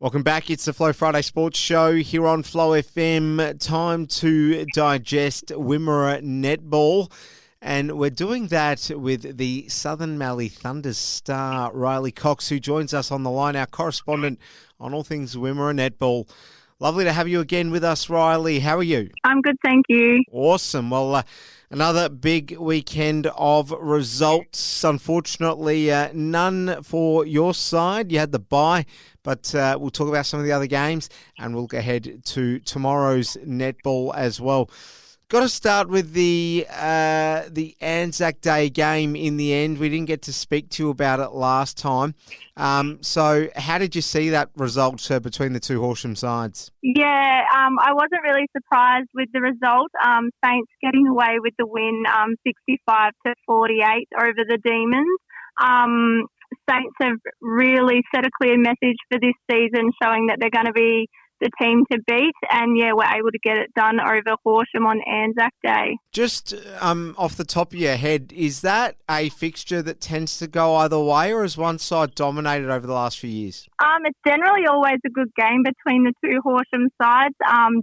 Welcome back. It's the Flow Friday Sports Show here on Flow FM. Time to digest Wimmera netball. And we're doing that with the Southern Mallee Thunder star, Rylee Cocks, who joins us on the line, our correspondent on all things Wimmera netball. Lovely to have you again with us, Rylee. How are you? I'm good, thank you. Awesome. Well, another big weekend of results. Unfortunately, none for your side. You had the bye, but we'll talk about some of the other games and we'll go ahead to tomorrow's netball as well. Got to start with the Anzac Day game in the end. We didn't get to speak to you about it last time. So how did you see that result between the two Horsham sides? Yeah, I wasn't really surprised with the result. Saints getting away with the win, 65-48 over the Demons. Saints have really set a clear message for this season, showing that they're going to be the team to beat, and we're able to get it done over Horsham on Anzac Day. Just off the top of your head, is that a fixture that tends to go either way, or has one side dominated over the last few years? It's generally always a good game between the two Horsham sides,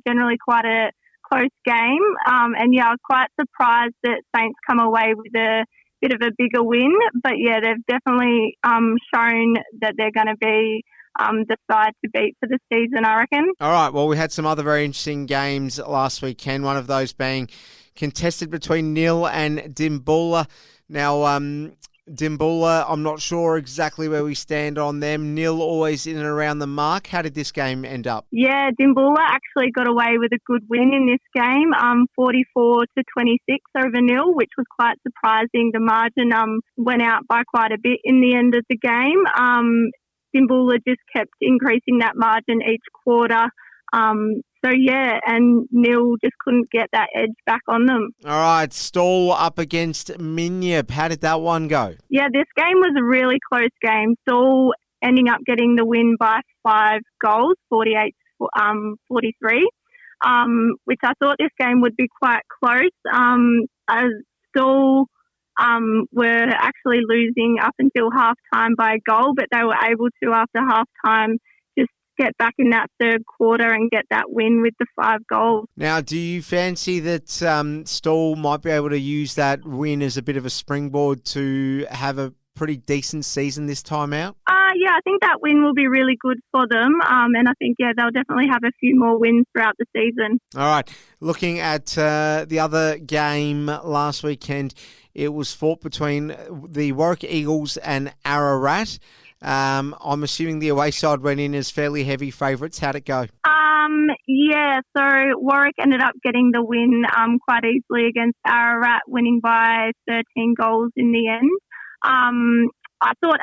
generally quite a close game, and I was quite surprised that Saints come away with a bit of a bigger win, but they've definitely shown that they're going to be the side to beat for the season, I reckon. All right, well, we had some other very interesting games last weekend, one of those being contested between Nil and Dimboola. Now, Dimboola, I'm not sure exactly where we stand on them. Nil always in and around the mark. How did this game end up? Yeah, Dimboola actually got away with a good win in this game, 44-26 over Nil, which was quite surprising. The margin went out by quite a bit in the end of the game. Dimboola just kept increasing that margin each quarter. And Nil just couldn't get that edge back on them. All right, Stall up against Minyip. How did that one go? Yeah, this game was a really close game. Stall ending up getting the win by 5 goals, 48-43, which I thought this game would be quite close. As Stall were actually losing up until halftime by a goal, but they were able to, after halftime, just get back in that third quarter and get that win with the 5 goals. Now, do you fancy that Stall might be able to use that win as a bit of a springboard to have a pretty decent season this time out? I think that win will be really good for them. And I think, they'll definitely have a few more wins throughout the season. All right. Looking at the other game last weekend, it was fought between the Warwick Eagles and Ararat. I'm assuming the away side went in as fairly heavy favourites. How'd it go? So Warwick ended up getting the win quite easily against Ararat, winning by 13 goals in the end. I thought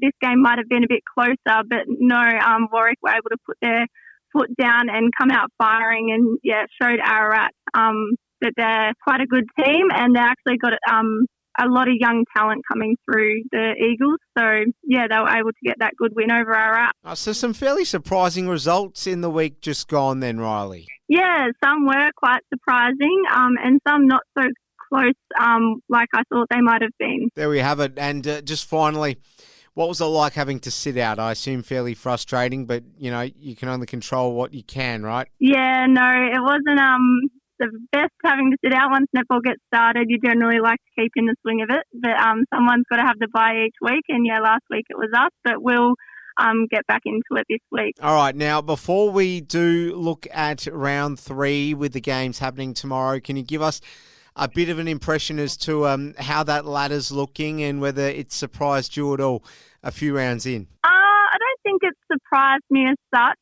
this game might have been a bit closer, but no, Warwick were able to put their foot down and come out firing and, showed Ararat that they're quite a good team, and they actually got a lot of young talent coming through the Eagles. So, they were able to get that good win over Ararat. So some fairly surprising results in the week just gone then, Rylee. Yeah, some were quite surprising and some not so close like I thought they might have been. There we have it. And just finally, what was it like having to sit out? I assume fairly frustrating, but, you can only control what you can, right? Yeah, no, it wasn't the best having to sit out. Once netball gets started, you generally like to keep in the swing of it, but someone's got to have the bye each week, and last week it was us, but we'll get back into it this week. All right, now before we do look at round 3 with the games happening tomorrow, can you give us a bit of an impression as to how that ladder's looking and whether it surprised you at all a few rounds in? I don't think it surprised me as such.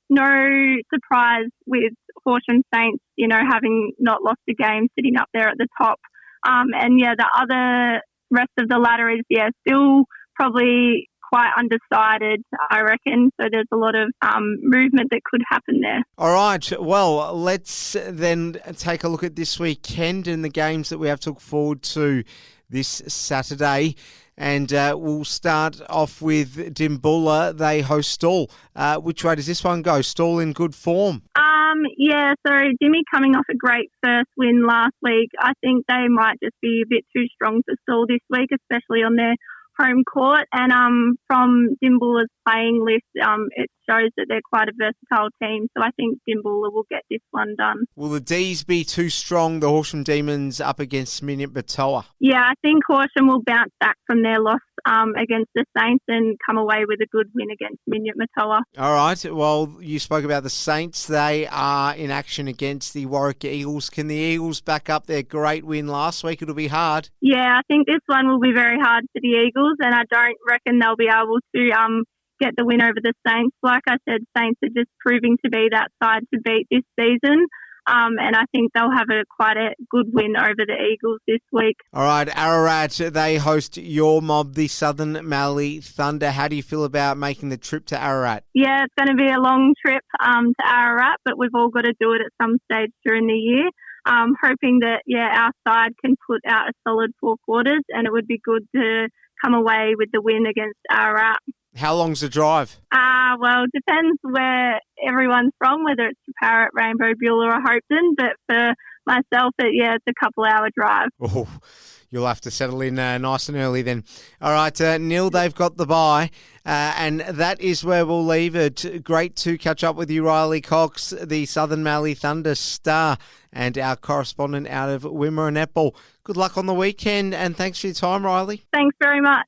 No surprise with Horsham Saints, having not lost a game, sitting up there at the top. The other rest of the ladder is, still probably quite undecided, I reckon. So there's a lot of movement that could happen there. All right. Well, let's then take a look at this weekend and the games that we have to look forward to this Saturday. And we'll start off with Dimboola. They host Stall. Which way does this one go? Stall in good form? So Jimmy coming off a great first win last week. I think they might just be a bit too strong for Stall this week, especially on their home court, and from Dimbulla's playing list, it shows that they're quite a versatile team. So I think Dimbulla will get this one done. Will the D's be too strong, the Horsham Demons, up against Minyip-Matoa? Yeah, I think Horsham will bounce back from their loss against the Saints and come away with a good win against Minyip-Matoa. All right. Well, you spoke about the Saints. They are in action against the Warwick Eagles. Can the Eagles back up their great win last week? It'll be hard. Yeah, I think this one will be very hard for the Eagles, and I don't reckon they'll be able to get the win over the Saints. Like I said, Saints are just proving to be that side to beat this season. And I think they'll have quite a good win over the Eagles this week. All right, Ararat, they host your mob, the Southern Mallee Thunder. How do you feel about making the trip to Ararat? Yeah, it's going to be a long trip to Ararat, but we've all got to do it at some stage during the year. Hoping that, our side can put out a solid 4 quarters, and it would be good to come away with the win against Ararat. How long's the drive? Well, it depends where everyone's from, whether it's Parrot, Rainbow, Beulah or Hopetoun. But for myself, it's a couple-hour drive. Oh, you'll have to settle in nice and early then. All right, Neil, they've got the bye, and that is where we'll leave it. Great to catch up with you, Rylee Cocks, the Southern Mallee Thunder star, and our correspondent out of Wimmera netball. Good luck on the weekend, and thanks for your time, Rylee. Thanks very much.